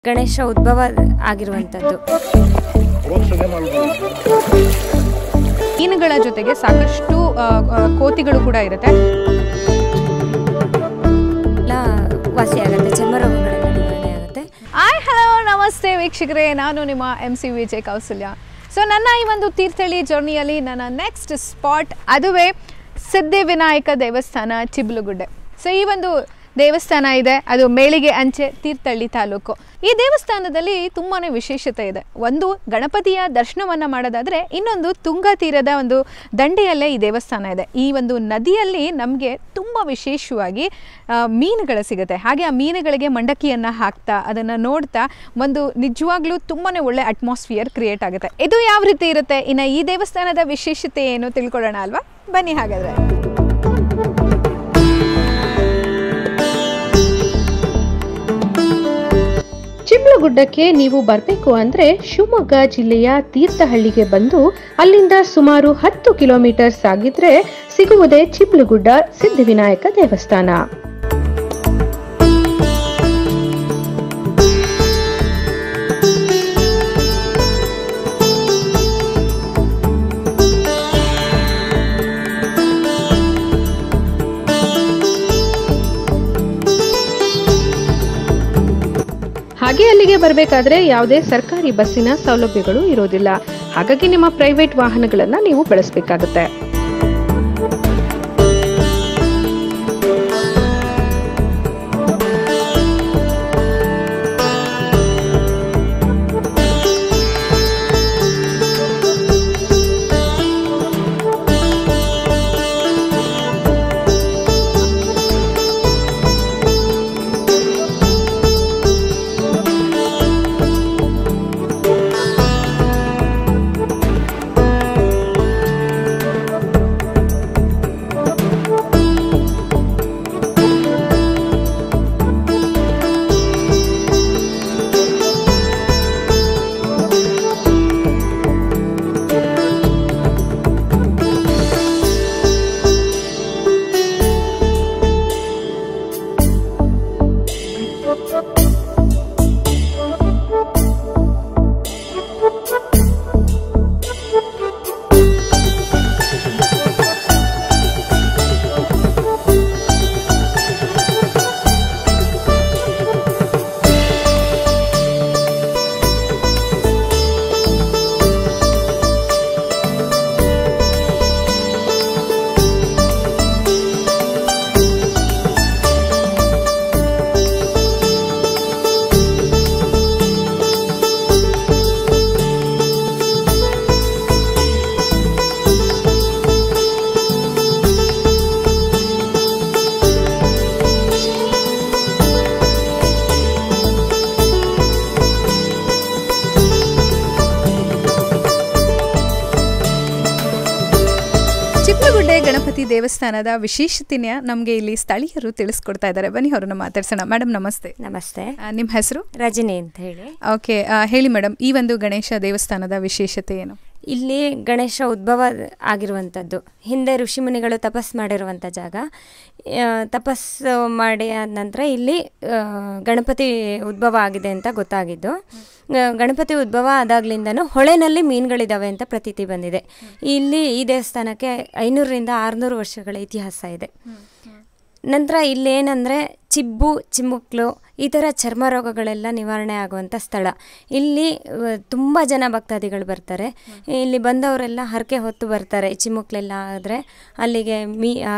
ಗಣೇಶ ಉದ್ಭವ ಆಗಿರುವಂಥದ್ದು. ಮೀನುಗಳ ಜೊತೆಗೆ ಸಾಕಷ್ಟು ಕೋತಿಗಳು ಕೂಡ ಇರುತ್ತೆ. ವಾಸಿಯಾಗುತ್ತೆ, ಚರ್ಮ ರೋಗಗಳೆಲ್ಲ ನಿವಾರಣೆ ಆಗುತ್ತೆ. ಹಲೋ ನಮಸ್ತೆ ವೀಕ್ಷಕರೇ, ನಾನು ನಿಮ್ಮ MC ವಿಜಯ ಕೌಸಲ್ಯ. ಸೊ ನನ್ನ ಈ ಒಂದು ತೀರ್ಥಹಳ್ಳಿ ಜರ್ನಿಯಲ್ಲಿ ನನ್ನ ನೆಕ್ಸ್ಟ್ ಸ್ಪಾಟ್ ಅದುವೇ ಸಿದ್ಧಿವಿನಾಯಕ ದೇವಸ್ಥಾನ ಚಿಬ್ಲುಗುಡ್ಡೆ. ಸೊ ಈ ಒಂದು ದೇವಸ್ಥಾನ ಇದೆ, ಅದು ಮೇಳಿಗೆ ಅಂಚೆ, ತೀರ್ಥಹಳ್ಳಿ ತಾಲೂಕು. ಈ ದೇವಸ್ಥಾನದಲ್ಲಿ ತುಂಬಾ ವಿಶೇಷತೆ ಇದೆ. ಒಂದು ಗಣಪತಿಯ ದರ್ಶನವನ್ನು ಮಾಡೋದಾದರೆ, ಇನ್ನೊಂದು ತುಂಗಾ ತೀರದ ಒಂದು ದಂಡೆಯಲ್ಲೇ ಈ ದೇವಸ್ಥಾನ ಇದೆ. ಈ ಒಂದು ನದಿಯಲ್ಲಿ ನಮಗೆ ತುಂಬ ವಿಶೇಷವಾಗಿ ಮೀನುಗಳು ಸಿಗುತ್ತೆ. ಹಾಗೆ ಆ ಮೀನುಗಳಿಗೆ ಮಂಡಕ್ಕಿಯನ್ನು ಹಾಕ್ತಾ ಅದನ್ನು ನೋಡ್ತಾ ಒಂದು ನಿಜವಾಗ್ಲೂ ತುಂಬಾ ಒಳ್ಳೆ ಅಟ್ಮಾಸ್ಫಿಯರ್ ಕ್ರಿಯೇಟ್ ಆಗುತ್ತೆ. ಇದು ಯಾವ ರೀತಿ ಇರುತ್ತೆ, ಇನ್ನು ಈ ದೇವಸ್ಥಾನದ ವಿಶೇಷತೆ ಏನು ತಿಳ್ಕೊಳ್ಳೋಣ ಅಲ್ವಾ? ಬನ್ನಿ ಹಾಗಾದರೆ. ಚಿಬ್ಲುಗುಡ್ಡಕ್ಕೆ ನೀವು ಬರಬೇಕು ಅಂದರೆ ಶಿವಮೊಗ್ಗ ಜಿಲ್ಲೆಯ ತೀರ್ಥಹಳ್ಳಿಗೆ ಬಂದು ಅಲ್ಲಿಂದ ಸುಮಾರು 10 ಕಿಲೋಮೀಟರ್ ಸಾಗಿದ್ರೆ ಸಿಗುವುದೇ ಚಿಬ್ಲುಗುಡ್ಡ ಸಿದ್ಧಿವಿನಾಯಕ ದೇವಸ್ಥಾನ. ಹಾಗೆ ಅಲ್ಲಿಗೆ ಬರಬೇಕಾದ್ರೆ ಯಾವುದೇ ಸರ್ಕಾರಿ ಬಸ್ಸಿನ ಸೌಲಭ್ಯಗಳು ಇರೋದಿಲ್ಲ. ಹಾಗಾಗಿ ನಿಮ್ಮ ಪ್ರೈವೇಟ್ ವಾಹನಗಳನ್ನ ನೀವು ಬಳಸಬೇಕಾಗುತ್ತೆ. ಚಿಬ್ಲುಗುಡ್ಡೆ ಗಣಪತಿ ದೇವಸ್ಥಾನದ ವಿಶೇಷತೆಯ ನಮಗೆ ಇಲ್ಲಿ ಸ್ಥಳೀಯರು ತಿಳಿಸ್ಕೊಡ್ತಾ ಇದ್ದಾರೆ. ಬನ್ನಿ ಅವ್ರನ್ನ ಮಾತಾಡ್ಸೋಣ. ಮೇಡಮ್ ನಮಸ್ತೆ. ನಮಸ್ತೆ. ನಿಮ್ಮ ಹೆಸರು? ರಜನಿ ಅಂತ ಹೇಳಿ. ಓಕೆ, ಹೇಳಿ ಮೇಡಮ್, ಈ ಒಂದು ಗಣೇಶ ದೇವಸ್ಥಾನದ ವಿಶೇಷತೆ ಏನು? ಇಲ್ಲಿ ಗಣೇಶ ಉದ್ಭವ ಆಗಿರುವಂಥದ್ದು. ಹಿಂದೆ ಋಷಿಮುನಿಗಳು ತಪಸ್ಸು ಮಾಡಿರುವಂಥ ಜಾಗ. ತಪಸ್ಸು ಮಾಡಿ ಆದ ನಂತರ ಇಲ್ಲಿ ಗಣಪತಿ ಉದ್ಭವ ಆಗಿದೆ ಅಂತ ಗೊತ್ತಾಗಿದ್ದು. ಗಣಪತಿ ಉದ್ಭವ ಆದಾಗ್ಲಿಂದನೂ ಹೊಳೆನಲ್ಲಿ ಮೀನುಗಳಿದ್ದಾವೆ ಅಂತ ಪ್ರತೀತಿ ಬಂದಿದೆ. ಇಲ್ಲಿ ಈ ದೇವಸ್ಥಾನಕ್ಕೆ 500ರಿಂದ 600 ವರ್ಷಗಳ ಇತಿಹಾಸ ಇದೆ. ನಂತರ ಇಲ್ಲೇನೆಂದರೆ ಚಿಬ್ಬು, ಚಿಮ್ಮುಕ್ಲು ಈ ಥರ ಚರ್ಮ ರೋಗಗಳೆಲ್ಲ ನಿವಾರಣೆ ಆಗುವಂಥ ಸ್ಥಳ. ಇಲ್ಲಿ ತುಂಬ ಜನ ಭಕ್ತಾದಿಗಳು ಬರ್ತಾರೆ. ಇಲ್ಲಿ ಬಂದವರೆಲ್ಲ ಹರಕೆ ಹೊತ್ತು ಬರ್ತಾರೆ. ಚಿಮ್ಮುಕ್ಲೆಲ್ಲ ಆದರೆ ಅಲ್ಲಿಗೆ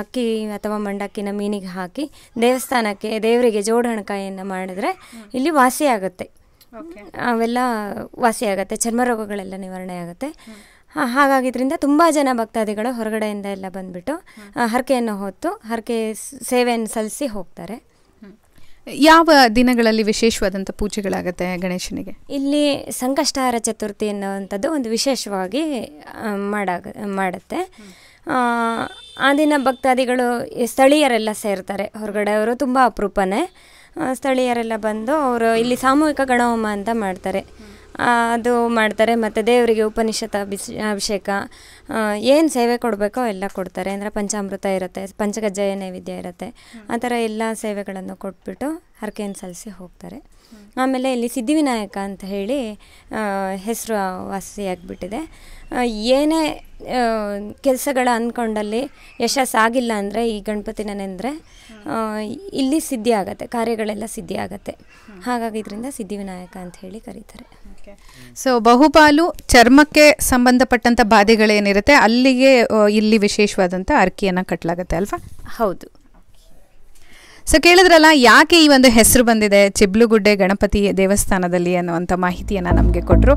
ಅಕ್ಕಿ ಅಥವಾ ಮಂಡಕ್ಕಿನ ಮೀನಿಗೆ ಹಾಕಿ ದೇವಸ್ಥಾನಕ್ಕೆ ದೇವರಿಗೆ ಜೋಡಣಕಾಯಿಯನ್ನು ಮಾಡಿದ್ರೆ ಇಲ್ಲಿ ವಾಸಿಯಾಗುತ್ತೆ. ಅವೆಲ್ಲ ವಾಸಿಯಾಗುತ್ತೆ, ಚರ್ಮ ರೋಗಗಳೆಲ್ಲ ನಿವಾರಣೆ ಆಗುತ್ತೆ. ಹಾಗಾಗಿದ್ದರಿಂದ ತುಂಬ ಜನ ಭಕ್ತಾದಿಗಳು ಹೊರಗಡೆಯಿಂದ ಎಲ್ಲ ಬಂದುಬಿಟ್ಟು ಹರಕೆಯನ್ನು ಹೊತ್ತು ಹರಕೆ ಸೇವೆಯನ್ನು ಸಲ್ಲಿಸಿ ಹೋಗ್ತಾರೆ. ಯಾವ ದಿನಗಳಲ್ಲಿ ವಿಶೇಷವಾದಂಥ ಪೂಜೆಗಳಾಗುತ್ತೆ ಗಣೇಶನಿಗೆ? ಇಲ್ಲಿ ಸಂಕಷ್ಟಹಾರ ಚತುರ್ಥಿ ಅನ್ನುವಂಥದ್ದು ಒಂದು ವಿಶೇಷವಾಗಿ ಮಾಡುತ್ತೆ. ಆ ದಿನ ಭಕ್ತಾದಿಗಳು ಸ್ಥಳೀಯರೆಲ್ಲ ಸೇರ್ತಾರೆ. ಹೊರಗಡೆಯವರು ತುಂಬ ಅಪರೂಪನೇ. ಸ್ಥಳೀಯರೆಲ್ಲ ಬಂದು ಅವರು ಇಲ್ಲಿ ಸಾಮೂಹಿಕ ಗಣಹೋಮ ಅಂತ ಮಾಡ್ತಾರೆ. ಅದು ಮಾಡ್ತಾರೆ. ಮತ್ತು ದೇವರಿಗೆ ಉಪನಿಷತ್ ಅಭಿಷೇಕ ಏನು ಸೇವೆ ಕೊಡಬೇಕೋ ಎಲ್ಲ ಕೊಡ್ತಾರೆ. ಅಂದರೆ ಪಂಚಾಮೃತ ಇರುತ್ತೆ, ಪಂಚಕಜ್ಜಾಯ ನೈವೇದ್ಯ ಇರುತ್ತೆ. ಆ ಥರ ಎಲ್ಲ ಸೇವೆಗಳನ್ನು ಕೊಟ್ಬಿಟ್ಟು ಹರಕೆಯನ್ನು ಸಲ್ಲಿಸಿ ಹೋಗ್ತಾರೆ. ಆಮೇಲೆ ಇಲ್ಲಿ ಸಿದ್ಧಿವಿನಾಯಕ ಅಂತ ಹೇಳಿ ಹೆಸರು ವಾಸಿಯಾಗಿಬಿಟ್ಟಿದೆ. ಏನೇ ಕೆಲಸಗಳ ಅಂದ್ಕೊಂಡಲ್ಲಿ ಯಶಸ್ಸಾಗಿಲ್ಲ ಅಂದರೆ ಈ ಗಣಪತಿನ ನೆಂದರೆ ಇಲ್ಲಿ ಸಿದ್ಧಿ ಆಗುತ್ತೆ, ಕಾರ್ಯಗಳೆಲ್ಲ ಸಿದ್ಧಿ ಆಗುತ್ತೆ. ಹಾಗಾಗಿ ಇದರಿಂದ ಸಿದ್ಧಿವಿನಾಯಕ ಅಂತ ಹೇಳಿ ಕರೀತಾರೆ. ಸೊ ಬಹುಪಾಲು ಚರ್ಮಕ್ಕೆ ಸಂಬಂಧಪಟ್ಟಂಥ ಬಾಧೆಗಳೇನಿರುತ್ತೆ ಅಲ್ಲಿಗೆ ಇಲ್ಲಿ ವಿಶೇಷವಾದಂಥ ಅರ್ಕಿಯನ್ನು ಕಟ್ಟಲಾಗುತ್ತೆ ಅಲ್ವಾ? ಹೌದು. ಸೊ ಕೇಳಿದ್ರಲ್ಲ, ಯಾಕೆ ಈ ಒಂದು ಹೆಸರು ಬಂದಿದೆ ಚಿಬ್ಲುಗುಡ್ಡೆ ಗಣಪತಿ ದೇವಸ್ಥಾನದಲ್ಲಿ ಅನ್ನುವಂಥ ಮಾಹಿತಿಯನ್ನು ನಮಗೆ ಕೊಟ್ಟರು.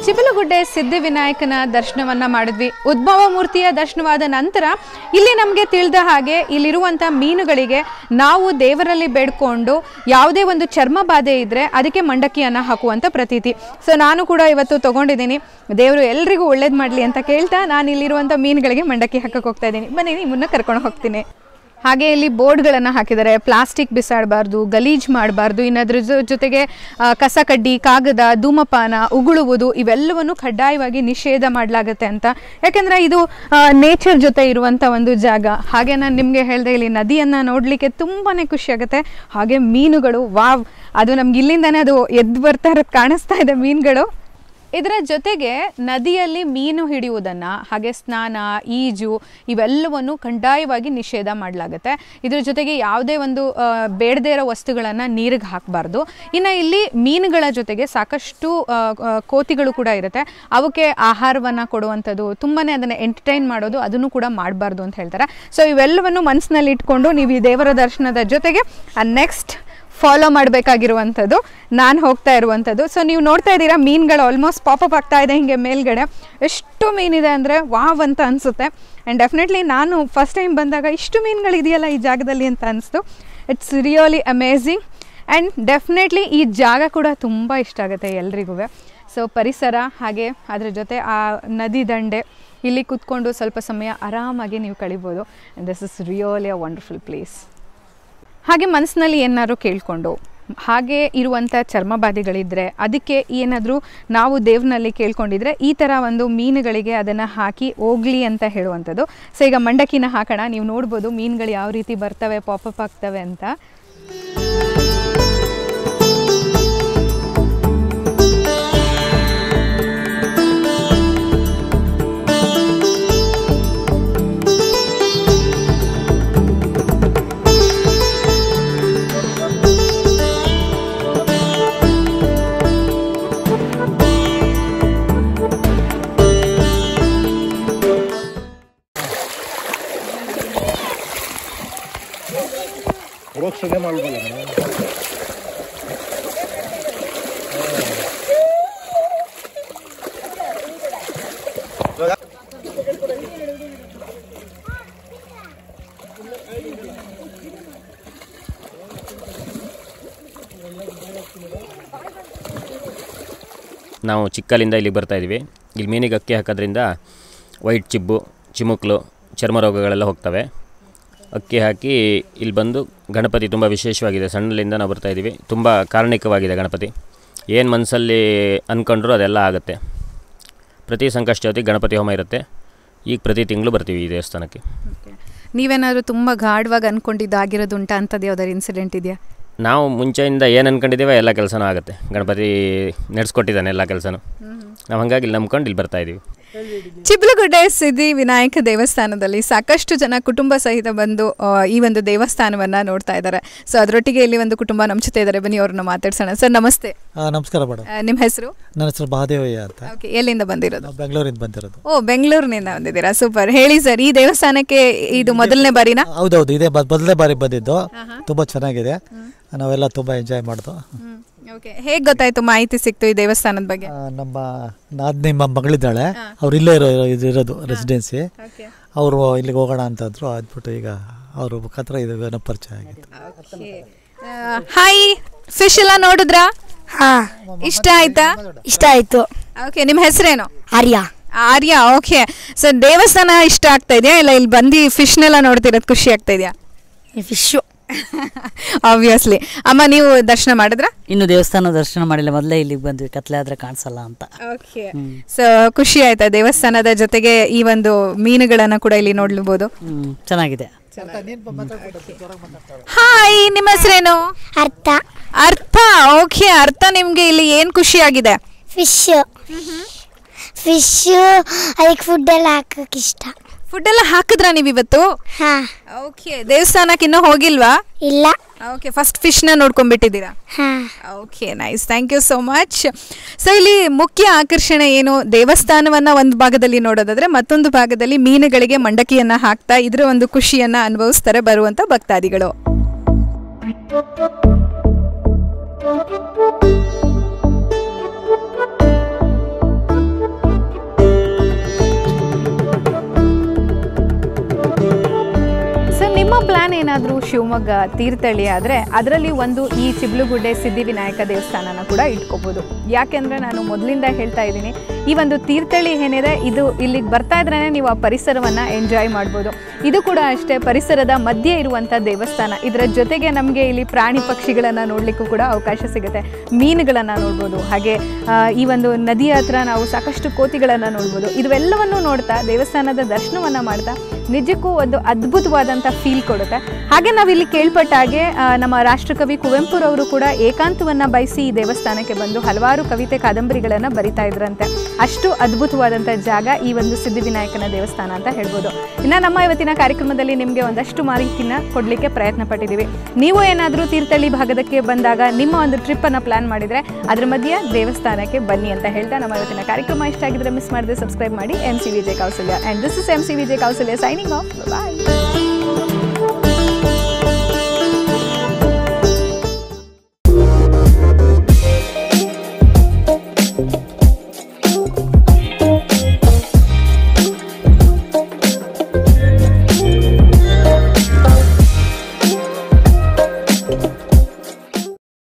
ಚಿಬ್ಲುಗುಡ್ಡೆ ಸಿದ್ಧಿವಿನಾಯಕನ ದರ್ಶನವನ್ನು ಮಾಡಿದ್ವಿ. ಉದ್ಭವ ಮೂರ್ತಿಯ ದರ್ಶನವಾದ ನಂತರ ಇಲ್ಲಿ ನಮಗೆ ತಿಳಿದ ಹಾಗೆ ಇಲ್ಲಿರುವಂಥ ಮೀನುಗಳಿಗೆ ನಾವು ದೇವರಲ್ಲಿ ಬೇಡ್ಕೊಂಡು ಯಾವುದೇ ಒಂದು ಚರ್ಮ ಬಾಧೆ ಇದ್ದರೆ ಅದಕ್ಕೆ ಮಂಡಕ್ಕಿಯನ್ನು ಹಾಕುವಂಥ ಪ್ರತೀತಿ. ಸೊ ನಾನು ಕೂಡ ಇವತ್ತು ತೊಗೊಂಡಿದ್ದೀನಿ. ದೇವರು ಎಲ್ರಿಗೂ ಒಳ್ಳೇದು ಮಾಡಲಿ ಅಂತ ಕೇಳ್ತಾ ನಾನು ಇಲ್ಲಿರುವಂಥ ಮೀನುಗಳಿಗೆ ಮಂಡಕ್ಕಿ ಹಾಕಕ್ಕೆ ಹೋಗ್ತಾ ಇದ್ದೀನಿ. ಬನ್ನಿ ನಿಮ್ಮನ್ನು ಕರ್ಕೊಂಡು ಹೋಗ್ತೀನಿ. ಹಾಗೆ ಇಲ್ಲಿ ಬೋರ್ಡ್ಗಳನ್ನು ಹಾಕಿದ್ದಾರೆ, ಪ್ಲಾಸ್ಟಿಕ್ ಬಿಸಾಡಬಾರ್ದು, ಗಲೀಜ್ ಮಾಡಬಾರ್ದು, ಇನ್ನದ್ರ ಜೊತೆಗೆ ಕಸ ಕಡ್ಡಿ, ಕಾಗದ, ಧೂಮಪಾನ, ಉಗುಳುವುದು ಇವೆಲ್ಲವನ್ನು ಕಡ್ಡಾಯವಾಗಿ ನಿಷೇಧ ಮಾಡಲಾಗುತ್ತೆ ಅಂತ. ಯಾಕೆಂದರೆ ಇದು ನೇಚರ್ ಜೊತೆ ಇರುವಂಥ ಒಂದು ಜಾಗ. ಹಾಗೆ ನಾನು ನಿಮಗೆ ಹೇಳಿದೆ, ಇಲ್ಲಿ ನದಿಯನ್ನು ನೋಡಲಿಕ್ಕೆ ತುಂಬಾ ಖುಷಿಯಾಗುತ್ತೆ. ಹಾಗೆ ಮೀನುಗಳು, ವಾವ್, ಅದು ನಮ್ಗೆ ಇಲ್ಲಿಂದನೇ ಅದು ಎದ್ದು ಬರ್ತಾ ಇರೋದು ಕಾಣಿಸ್ತಾ ಇದೆ ಮೀನುಗಳು. ಇದರ ಜೊತೆಗೆ ನದಿಯಲ್ಲಿ ಮೀನು ಹಿಡಿಯುವುದನ್ನು, ಹಾಗೆ ಸ್ನಾನ, ಈಜು ಇವೆಲ್ಲವನ್ನು ಕಡ್ಡಾಯವಾಗಿ ನಿಷೇಧ ಮಾಡಲಾಗುತ್ತೆ. ಇದರ ಜೊತೆಗೆ ಯಾವುದೇ ಒಂದು ಬೇಡದೇ ಇರೋ ವಸ್ತುಗಳನ್ನು ನೀರಿಗೆ ಹಾಕಬಾರ್ದು. ಇನ್ನು ಇಲ್ಲಿ ಮೀನುಗಳ ಜೊತೆಗೆ ಸಾಕಷ್ಟು ಕೋತಿಗಳು ಕೂಡ ಇರುತ್ತೆ. ಅವಕ್ಕೆ ಆಹಾರವನ್ನು ಕೊಡುವಂಥದ್ದು, ತುಂಬಾ ಅದನ್ನು ಎಂಟರ್ಟೈನ್ ಮಾಡೋದು, ಅದನ್ನು ಕೂಡ ಮಾಡಬಾರ್ದು ಅಂತ ಹೇಳ್ತಾರೆ. ಸೊ ಇವೆಲ್ಲವನ್ನು ಮನಸ್ಸಿನಲ್ಲಿ ಇಟ್ಕೊಂಡು ನೀವು ಈ ದೇವರ ದರ್ಶನದ ಜೊತೆಗೆ ನೆಕ್ಸ್ಟ್ ಫಾಲೋ ಮಾಡಬೇಕಾಗಿರುವಂಥದ್ದು ನಾನು ಹೋಗ್ತಾ ಇರುವಂಥದ್ದು. ಸೊ ನೀವು ನೋಡ್ತಾ ಇದ್ದೀರಾ, ಮೀನುಗಳು ಆಲ್ಮೋಸ್ಟ್ ಪಾಪಪ್ ಆಗ್ತಾ ಇದೆ ಹಿಂಗೆ ಮೇಲ್ಗಡೆ. ಎಷ್ಟು ಮೀನಿದೆ ಅಂದರೆ ವಾವ್ ಅಂತ ಅನಿಸುತ್ತೆ. ಆ್ಯಂಡ್ ಡೆಫಿನೆಟ್ಲಿ ನಾನು ಫಸ್ಟ್ ಟೈಮ್ ಬಂದಾಗ ಇಷ್ಟು ಮೀನುಗಳಿದೆಯಲ್ಲ ಈ ಜಾಗದಲ್ಲಿ ಅಂತ ಅನಿಸ್ತು. It's really amazing. And definitely ಈ ಜಾಗ ಕೂಡ ತುಂಬ ಇಷ್ಟ ಆಗುತ್ತೆ ಎಲ್ರಿಗೂ. ಸೊ ಪರಿಸರ ಹಾಗೆ ಅದರ ಜೊತೆ ಆ ನದಿ ದಂಡೆ ಇಲ್ಲಿ ಕೂತ್ಕೊಂಡು ಸ್ವಲ್ಪ ಸಮಯ ಆರಾಮಾಗಿ ನೀವು ಕಳಿಬೋದು. And this is really a wonderful place. ಹಾಗೆ ಮನಸ್ಸಿನಲ್ಲಿ ಏನಾದ್ರು ಕೇಳಿಕೊಂಡು ಹಾಗೆ ಇರುವಂಥ ಚರ್ಮಬಾಧೆಗಳಿದ್ದರೆ ಅದಕ್ಕೆ ಏನಾದರೂ ನಾವು ದೇವ್ರಲ್ಲಿ ಕೇಳ್ಕೊಂಡಿದ್ರೆ ಈ ಥರ ಒಂದು ಮೀನುಗಳಿಗೆ ಅದನ್ನು ಹಾಕಿ ಹೋಗ್ಲಿ ಅಂತ ಹೇಳುವಂಥದ್ದು. ಸೊ ಈಗ ಮಂಡಕ್ಕಿನ ಹಾಕೋಣ. ನೀವು ನೋಡ್ಬೋದು ಮೀನುಗಳು ಯಾವ ರೀತಿ ಬರ್ತವೆ, ಪಾಪಪ್ ಆಗ್ತವೆ ಅಂತ. ನಾವು ಚಿಕ್ಕಲ್ಲಿಂದ ಇಲ್ಲಿಗೆ ಬರ್ತಾಯಿದ್ವಿ. ಇಲ್ಲಿ ಮೀನಿಗೆ ಅಕ್ಕಿ ಹಾಕೋದ್ರಿಂದ ವೈಟ್ ಚಿಬ್ಬು, ಚಿಮುಕ್ಲು, ಚರ್ಮ ರೋಗಗಳೆಲ್ಲ ಹೋಗ್ತವೆ. ಅಕ್ಕಿ ಹಾಕಿ ಇಲ್ಲಿ ಬಂದು ಗಣಪತಿ ತುಂಬ ವಿಶೇಷವಾಗಿದೆ. ಸಣ್ಣಲಿಂದ ನಾವು ಬರ್ತಾಯಿದ್ದೀವಿ. ತುಂಬ ಕಾರಣಿಕವಾಗಿದೆ ಗಣಪತಿ. ಏನು ಮನಸ್ಸಲ್ಲಿ ಅಂದ್ಕೊಂಡ್ರು ಅದೆಲ್ಲ ಆಗುತ್ತೆ. ಪ್ರತಿ ಸಂಕಷ್ಟ ಹೊತ್ತಿಗೆ ಗಣಪತಿ ಹೋಮ ಇರುತ್ತೆ. ಈಗ ಪ್ರತಿ ತಿಂಗಳು ಬರ್ತೀವಿ ಈ ದೇವಸ್ಥಾನಕ್ಕೆ. ನೀವೇನಾದರೂ ತುಂಬ ಗಾಢವಾಗಿ ಅಂದ್ಕೊಂಡಿದ್ದಾಗಿರೋದು ಉಂಟಾ? ಅಂಥದ್ದು ಯಾವ್ದಾದ್ರು ಇನ್ಸಿಡೆಂಟ್ ಇದೆಯಾ? ನಾವು ಮುಂಚೆಯಿಂದ ಏನು ಅಂದ್ಕೊಂಡಿದ್ದೀವಿ ಎಲ್ಲ ಕೆಲಸನೂ ಆಗುತ್ತೆ. ಗಣಪತಿ ನಡೆಸ್ಕೊಟ್ಟಿದ್ದಾನೆ ಎಲ್ಲ ಕೆಲಸನೂ. ನಾವು ಹಾಗಾಗಿ ಇಲ್ಲಿ ನಂಬ್ಕೊಂಡು ಇಲ್ಲಿ ಬರ್ತಾಯಿದ್ದೀವಿ. ಚಿಬ್ಲಗುಡ್ಡೆ ಸಿದ್ಧಿವಿನಾಯಕ ದೇವಸ್ಥಾನದಲ್ಲಿ ಸಾಕಷ್ಟು ಜನ ಕುಟುಂಬ ಸಹಿತ ಬಂದು ಈ ಒಂದು ದೇವಸ್ಥಾನವನ್ನು ನೋಡ್ತಾ ಇದ್ದಾರೆ. ಸೊ ಅದರೊಟ್ಟಿಗೆ ಇಲ್ಲಿ ಒಂದು ಕುಟುಂಬ ನಮ್ಮ ಜೊತೆ ಇದ್ದಾರೆ. ಬನ್ನಿ ಅವ್ರನ್ನ ಮಾತಾಡ್ಸೋಣ. ಸರ್ ನಮಸ್ತೆ. ನಮಸ್ಕಾರ ಮೇಡಮ್. ನಿಮ್ಮ ಹೆಸರು? ನನ್ನ ಹೆಸರು ಮಹಾದೇವಯ್ಯ ಅಂತ. ಓಕೆ, ಎಲ್ಲಿಂದ ಬಂದಿರೋದು? ಬೆಂಗಳೂರಿಂದ ಬಂದಿರೋದು. ಓ, ಬೆಂಗಳೂರಿನಿಂದ ಬಂದಿದ್ದೀರಾ, ಸೂಪರ್. ಹೇಳಿ ಸರ್, ಈ ದೇವಸ್ಥಾನಕ್ಕೆ ಇದು ಮೊದಲನೇ ಬಾರಿನಾ? ಹೌದೌದು, ಇದೇ ಮೊದಲನೇ ಬಾರಿ ಬಂದಿದ್ದು. ತುಂಬ ಚೆನ್ನಾಗಿದೆ, ನಾವೆಲ್ಲ ತುಂಬ ಎಂಜಾಯ್ ಮಾಡ್ದು. ಓಕೆ, ಹೇಗೆ ಗೊತ್ತಾಯ್ತು, ಮಾಹಿತಿ ಸಿಕ್ತು ಈ ದೇವಸ್ಥಾನದ ಬಗ್ಗೆ? ನಿಮ್ಮ ಮಗಳಿದ್ದಾಳೆ, ಅವ್ರು ಇಲ್ಲೇ ಇರೋದು ರೆಸಿಡೆನ್ಸಿ. ಅವರು ಇಲ್ಲಿಗೆ ಹೋಗೋಣ ಅಂತಂದ್ರು. ಅದ್ಬಿಟ್ಟು ಈಗ ಅವ್ರ ಮುಖಾಂತರ ಇದು ಪರಿಚಯ ಆಗಿತ್ತು. ಹಾಯ್, ಫಿಶ್ ಎಲ್ಲ ನೋಡಿದ್ರಾ? ಇಷ್ಟ ಆಯ್ತಾ? ಇಷ್ಟ ಆಯ್ತು. ಓಕೆ, ನಿಮ್ಮ ಹೆಸರೇನು? ಆರ್ಯ. ಆರ್ಯ, ಓಕೆ. ಸೊ ದೇವಸ್ಥಾನ ಇಷ್ಟ ಆಗ್ತಾ ಇದೆಯಾ, ಇಲ್ಲ ಇಲ್ಲಿ ಬಂದು ಫಿಶ್ನೆಲ್ಲ ನೋಡ್ತಿರೋದು ಖುಷಿ ಆಗ್ತಾ ಇದೆಯಾ? Fish obviously. ಅಮ್ಮ, ನೀವು ದರ್ಶನ ಮಾಡಿದ್ರಾ? ಇನ್ನು ದೇವಸ್ಥಾನ ದರ್ಶನ ಮಾಡಿಲ್ಲ, ಮೊದಲೇ ಇಲ್ಲಿಗೆ ಬಂದ್ವಿ, ಕತ್ಲೆ ಆದ್ರೆ ಕಾಣಿಸಲ್ಲ ಅಂತ. ಓಕೆ, ಸೊ ಖುಷಿ ಆಯ್ತಾ? ದೇವಸ್ಥಾನದ ಜೊತೆಗೆ ಈ ಒಂದು ಮೀನುಗಳನ್ನ ಕೂಡ ಇಲ್ಲಿ ನೋಡ್ಲಬಹುದು. ಚೆನ್ನಾಗಿದೆ. ಹಾಯ್, ನಿಮ್ಮ ಹೆಸರೇನು? ಅರ್ಥ. ಅರ್ಥ, ಓಕೆ. ಅರ್ಥ, ನಿಮ್ಗೆ ಇಲ್ಲಿ ಏನ್ ಖುಷಿ ಆಗಿದೆ? ಫಿಶ್. ಅದಕ್ಕೆ ಫುಡ್ ಎಲ್ಲ ಹಾಕಕ್ಕೆ ಇಷ್ಟ. ಫುಡ್ ಎಲ್ಲ ಹಾಕಿದ್ರಾ ನೀವು ಇವತ್ತು? ಹಾ. ಓಕೆ, ದೇವಸ್ಥಾನಕ್ಕೆ ಇನ್ನೂ ಹೋಗಿಲ್ವಾ? ಇಲ್ಲ. ಓಕೆ, ಫಸ್ಟ್ ಫಿಶ್ನ ನೋಡ್ಕೊಂಡ್ಬಿಟ್ಟಿದ್ದೀರಾ? ಹಾ. Okay, nice, thank you so much. So ಇಲ್ಲಿ ಮುಖ್ಯ ಆಕರ್ಷಣೆ ಏನು? ದೇವಸ್ಥಾನವನ್ನು ಒಂದು ಭಾಗದಲ್ಲಿ ನೋಡೋದಾದ್ರೆ ಮತ್ತೊಂದು ಭಾಗದಲ್ಲಿ ಮೀನುಗಳಿಗೆ ಮಂಡಕಿಯನ್ನು ಹಾಕ್ತಾ ಇದರ ಒಂದು ಖುಷಿಯನ್ನು ಅನುಭವಿಸ್ತಾರೆ ಬರುವಂಥ ಭಕ್ತಾದಿಗಳು. ನಿಮ್ಮ ಪ್ಲಾನ್ ಏನಾದರೂ ಶಿವಮೊಗ್ಗ ತೀರ್ಥಹಳ್ಳಿ ಆದರೆ ಅದರಲ್ಲಿ ಒಂದು ಈ ಚಿಬ್ಲಗುಡ್ಡೆ ಸಿದ್ಧಿವಿನಾಯಕ ದೇವಸ್ಥಾನನ ಕೂಡ ಇಟ್ಕೋಬೋದು. ಯಾಕೆಂದರೆ ನಾನು ಮೊದಲಿಂದ ಹೇಳ್ತಾ ಇದ್ದೀನಿ, ಈ ಒಂದು ತೀರ್ಥಹಳ್ಳಿ ಏನಿದೆ ಇದು ಇಲ್ಲಿಗೆ ಬರ್ತಾ ಇದ್ರೇ ನೀವು ಆ ಪರಿಸರವನ್ನು ಎಂಜಾಯ್ ಮಾಡ್ಬೋದು. ಇದು ಕೂಡ ಅಷ್ಟೇ, ಪರಿಸರದ ಮಧ್ಯೆ ಇರುವಂಥ ದೇವಸ್ಥಾನ. ಇದರ ಜೊತೆಗೆ ನಮಗೆ ಇಲ್ಲಿ ಪ್ರಾಣಿ ಪಕ್ಷಿಗಳನ್ನು ನೋಡಲಿಕ್ಕೂ ಕೂಡ ಅವಕಾಶ ಸಿಗುತ್ತೆ, ಮೀನುಗಳನ್ನು ನೋಡ್ಬೋದು. ಹಾಗೆ ಈ ಒಂದು ನದಿಯ ಹತ್ರ ನಾವು ಸಾಕಷ್ಟು ಕೋತಿಗಳನ್ನು ನೋಡ್ಬೋದು. ಇವೆಲ್ಲವನ್ನು ನೋಡ್ತಾ ದೇವಸ್ಥಾನದ ದರ್ಶನವನ್ನು ಮಾಡ್ತಾ ನಿಜಕ್ಕೂ ಒಂದು ಅದ್ಭುತವಾದಂಥ ಫೀಲ್ ಕೊಡುತ್ತೆ. ಹಾಗೆ ನಾವಿಲ್ಲಿ ಕೇಳ್ಪಟ್ಟ ಹಾಗೆ ನಮ್ಮ ರಾಷ್ಟ್ರಕವಿ ಕುವೆಂಪುರವರು ಕೂಡ ಏಕಾಂತವನ್ನು ಬಯಸಿ ಈ ದೇವಸ್ಥಾನಕ್ಕೆ ಬಂದು ಹಲವಾರು ಕವಿತೆ ಕಾದಂಬರಿಗಳನ್ನು ಬರಿತಾ ಇದ್ರಂತೆ. ಅಷ್ಟು ಅದ್ಭುತವಾದಂಥ ಜಾಗ ಈ ಒಂದು ಸಿದ್ಧಿವಿನಾಯಕನ ದೇವಸ್ಥಾನ ಅಂತ ಹೇಳ್ಬೋದು. ಇನ್ನು ನಮ್ಮ ಇವತ್ತಿನ ಕಾರ್ಯಕ್ರಮದಲ್ಲಿ ನಿಮಗೆ ಒಂದಷ್ಟು ಮಾಹಿತಿನ ಕೊಡಲಿಕ್ಕೆ ಪ್ರಯತ್ನ ಪಟ್ಟಿದ್ದೀವಿ. ನೀವು ಏನಾದರೂ ತೀರ್ಥಹಳ್ಳಿ ಭಾಗದಕ್ಕೆ ಬಂದಾಗ ನಿಮ್ಮ ಒಂದು ಟ್ರಿಪ್ಪನ್ನು ಪ್ಲಾನ್ ಮಾಡಿದರೆ ಅದ್ರ ಮಧ್ಯೆ ದೇವಸ್ಥಾನಕ್ಕೆ ಬನ್ನಿ ಅಂತ ಹೇಳ್ತಾ ನಮ್ಮ ಇವತ್ತಿನ ಕಾರ್ಯಕ್ರಮ ಇಷ್ಟ ಆಗಿದ್ರೆ ಮಿಸ್ ಮಾಡದೆ ಸಬ್ಸ್ಕ್ರೈಬ್ ಮಾಡಿ. MC Vijay Kausalya, and this is MC Vijay Kausalya signing off. Bye.